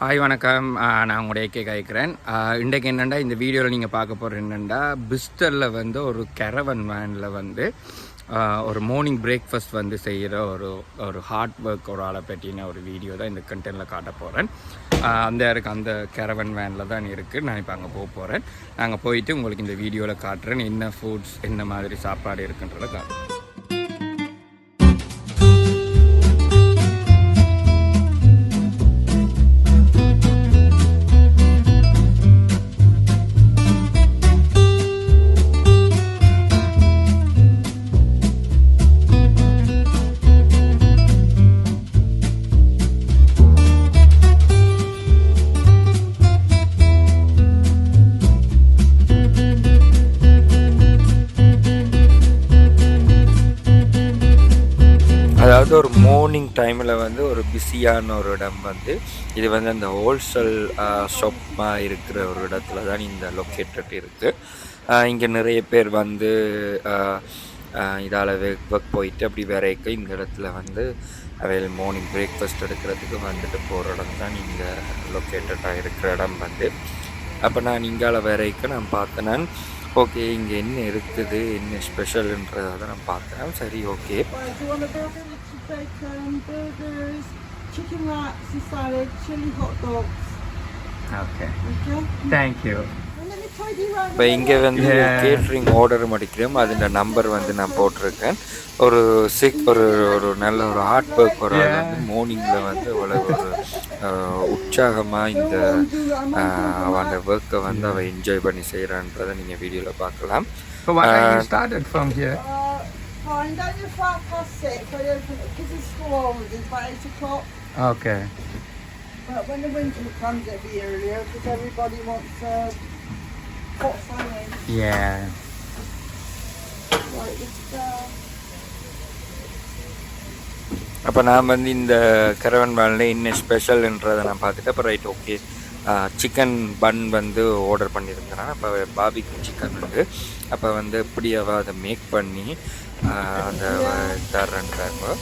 Hi வணக்கம். நான் உங்களுடைய ஏகே காய்க்கிறேன். இன்றைக்கு என்னென்னா இந்த வீடியோவில் நீங்கள் பார்க்க போகிற என்னென்னா பிஸ்டரில் வந்து ஒரு கேரவன் வேனில் வந்து ஒரு மார்னிங் பிரேக்ஃபாஸ்ட் வந்து செய்கிற ஒரு ஹார்ட் ஒர்க் ஒரு ஆளை பற்றின ஒரு வீடியோ தான் இந்த கண்டென்ட்டில் காட்ட போகிறேன். அந்த கேரவன் வேனில் தான் இருக்குது. நான் இப்போ அங்கே போக போகிறேன். நாங்கள் போயிட்டு உங்களுக்கு இந்த வீடியோவில் காட்டுறேன் என்ன ஃபுட்ஸ் என்ன மாதிரி சாப்பாடு இருக்குன்றதை காட்டுறேன். அதாவது ஒரு மார்னிங் டைமில் வந்து ஒரு பிஸியான ஒரு இடம் வந்து இது வந்து அந்த ஹோல்சேல் ஷாப்பாக இருக்கிற ஒரு இடத்துல தான் இந்த லொக்கேட்டட் இருக்குது. இங்கே நிறைய பேர் வந்து இதால் ஒர்க் போயிட்டு அப்படி வரைக்க இந்த இடத்துல வந்து அவையில் மார்னிங் பிரேக்ஃபாஸ்ட் எடுக்கிறதுக்கு வந்துட்டு போகிற இடம் தான் இங்கே லொக்கேட்டடாக இருக்கிற இடம் வந்து. அப்போ நான் இங்கால வரைக்கும் நான் பார்த்தேன் ஓகே இங்கே என்ன இருக்குது என்ன ஸ்பெஷல்ன்றதை நான் பார்த்தேன். சரி okay bacon, burgers, chicken wraps and salad, chili hot dogs. Okay. Thank you. இப்போ இங்கே வந்து கேட்ரிங் ஆர்டர் முடிக்கிறோம். அதோட நம்பர் வந்து நான் போட்டிருக்கேன். ஒரு ஒரு நல்ல ஒரு ஹார்ட் ஒர்க் ஒரு வந்து மார்னிங்கில் வந்து அவ்வளோ ஒரு உற்சாகமாக இந்த அந்த ஒர்க்கை வந்து அவள் என்ஜாய் பண்ணி செய்கிறான்றதை நீங்கள் வீடியோவில் பார்க்கலாம். Fine, don't you 6:05? I open the kids' school hours is by 8 o'clock. Okay. But when the winter comes, it'll be earlier because everybody wants hot sandwich. Yeah. Right, it's அப்போ நான் வந்து இந்த கரவன் வேனில் என்ன ஸ்பெஷல்ன்றதை நான் பார்த்துட்டு அப்போ ரைட் ஓகே சிக்கன் பன் வந்து ஆர்டர் பண்ணியிருந்தேன். அப்போ பாபிக்கு சிக்கன் வந்து அப்போ வந்து எப்படியாவா அதை மேக் பண்ணி அந்த தர்றேன்றாங்க.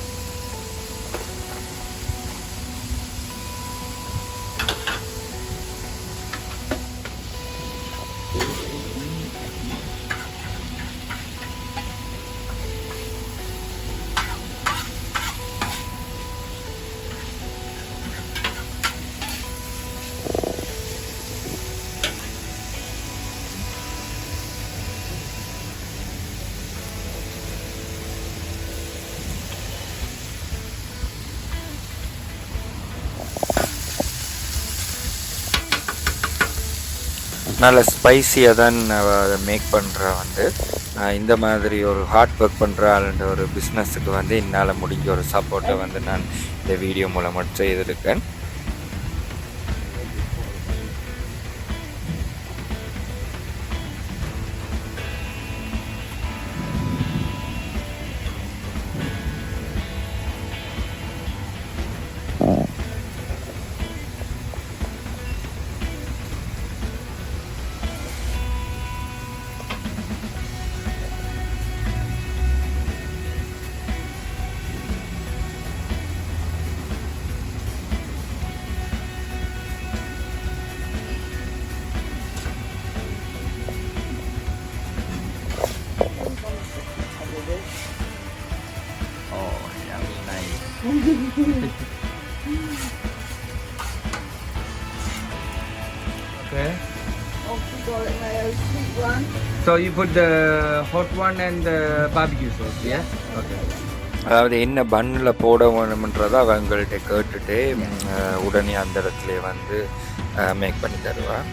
நல்ல ஸ்பைஸியாக தான் அதை மேக் பண்ணுறா வந்து இந்த மாதிரி ஒரு ஹார்ட் ஒர்க் பண்ணுற ஆளுன்ற ஒரு பிஸ்னஸுக்கு வந்து என்னால் முடிஞ்ச ஒரு சப்போர்ட்டை வந்து நான் இந்த வீடியோ மூலமாக செய்திருக்கேன். Okay. garlic mayo, sweet one. So you put the hot one and the barbecue sauce, yes? Okay. அதாவது என்ன பன்னில் போட வேணும்ன்றதை அவங்கள்ட்ட கேட்டுட்டு உடனே அந்த இடத்துல வந்து மேக் பண்ணி தருவாள்.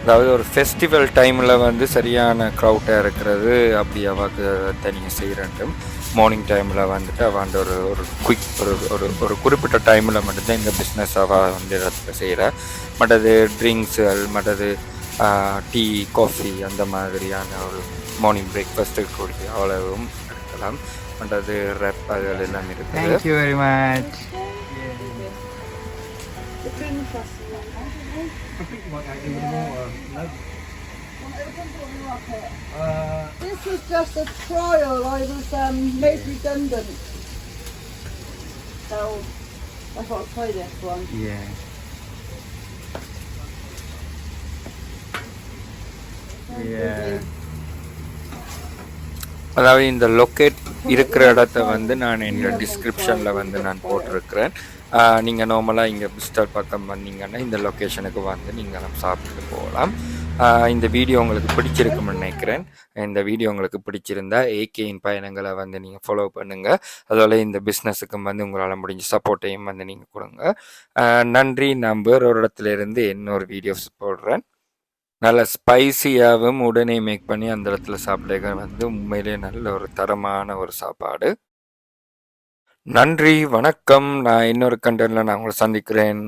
அதாவது ஒரு ஃபெஸ்டிவல் டைமில் வந்து சரியான க்ரௌட்டாக இருக்கிறது அப்படி அவாக்கு தனியாக செய்கிறேன். மார்னிங் டைமில் வந்துட்டு அவள் வந்து ஒரு ஒரு குயிக் ஒரு ஒரு ஒரு குறிப்பிட்ட டைமில் மட்டும்தான் இந்த பிஸ்னஸ் அவள் வந்து இடத்துல செய்கிறா. மற்றது ட்ரிங்க்ஸுகள், மற்றது டீ, காஃபி அந்த மாதிரியான ஒரு மார்னிங் பிரேக்ஃபாஸ்ட்டுக்கு கொடுத்து அவ்வளவும் எடுக்கலாம். மற்றது ரெப் அதுகள் எல்லாம் இருக்குது. Thank you very much. This was just a trial. I was made redundant. So I thought I'd try this one. Yeah. Yeah. அதாவது இந்த லொக்கேட் இருக்கிற இடத்த வந்து நான் என்னோட டிஸ்கிரிப்ஷனில் வந்து நான் போட்டிருக்கிறேன். நீங்கள் நார்மலாக இங்கே பிஸ்டர் பக்கம் வந்தீங்கன்னா இந்த லொக்கேஷனுக்கு வந்து நீங்கள் சாப்பிட்டுட்டு போகலாம். இந்த வீடியோ உங்களுக்கு பிடிச்சிருக்குன்னு நினைக்கிறேன். இந்த வீடியோ உங்களுக்கு பிடிச்சிருந்தா ஏகேயின் பயணங்களை வந்து நீங்கள் ஃபாலோ பண்ணுங்கள். அதோட இந்த பிஸ்னஸுக்கும் வந்து உங்களால் முடிஞ்ச சப்போர்ட்டையும் வந்து நீங்கள் கொடுங்க. நன்றி. நான் வேறு ஒரு இடத்துல இருந்து இன்னொரு வீடியோஸ் போடுறேன். நல்லா ஸ்பைசியாகவும் உடனே மேக் பண்ணி அந்த இடத்துல சாப்பிட வந்து உண்மையிலே நல்ல ஒரு தரமான ஒரு சாப்பாடு. நன்றி, வணக்கம். நான் இன்னொரு கண்டென்ட்ல நான் உங்களை சந்திக்கிறேன்.